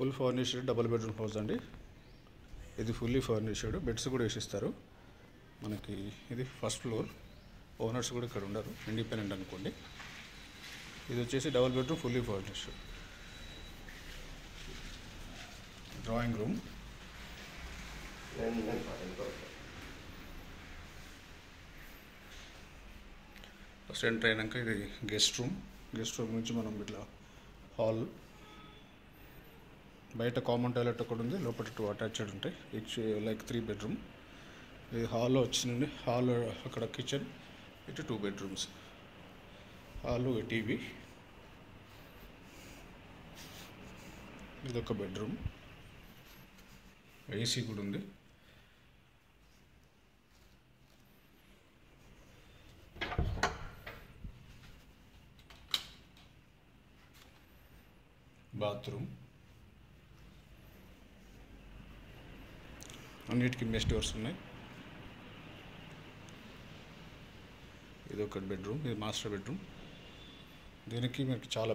Full furnished double bedroom house అండి. ఇది fully furnished, beds కూడా వేసిస్తారు మనకి. ఇది ఫస్ట్ ఫ్లోర్, ఓనర్స్ కూడా ఇక్కడ ఉండరు, ఇండిపెండెంట్ అనుకోండి. ఇది వచ్చేసి double bedroom fully furnished. Drawing room, first enter అయినాక ఇది గెస్ట్ రూమ్. గెస్ట్ రూమ్ నుంచి మనం ఇట్లా హాల్, బయట కామన్ టాయిలెట్ ఒకటి ఉంది, లోపల 2 అటాచ్డ్ ఉంటాయి, ఈచ్ లైక్ 3 బెడ్రూమ్. ఇది హాల్లో వచ్చిందండి. హాల్ అక్కడ కిచెన్, ఇటు 2 బెడ్రూమ్స్. హాలు టీవీ, ఇదొక బెడ్రూమ్, ఏసీ కూడా ఉంది. బాత్రూమ్, అన్నిటికీ మెష్ డోర్స్ ఉన్నాయి. ఇది ఒక బెడ్రూమ్, ఇది మాస్టర్ బెడ్రూమ్. దీనికి మీకు చాలా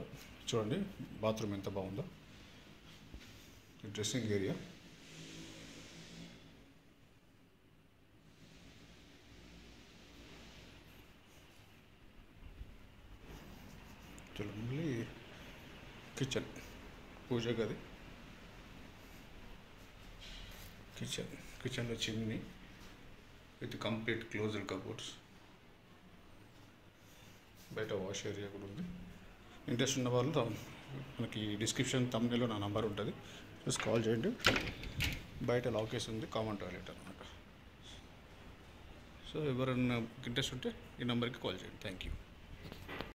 చూడండి బాత్రూమ్ ఎంత బాగుందో. డ్రెస్సింగ్ ఏరియా, మళ్ళీ కిచెన్, పూజ గది, కిచెన్లో chimney with complete closed cupboards. బయట వాష్ ఏరియా కూడా ఉంది. ఇంట్రెస్ట్ ఉన్న వాళ్ళు మనకి డిస్క్రిప్షన్ థంబ్నెయిల్లో నా నంబర్ ఉంటుంది, జస్ట్ కాల్ చేయండి. బయట లాకేస్ ఉంది, కామన్ టాయిలెట్ అనమాట. సో ఎవరైనా ఇంట్రెస్ట్ ఉంటే ఈ నెంబర్కి కాల్ చేయండి. Thank you.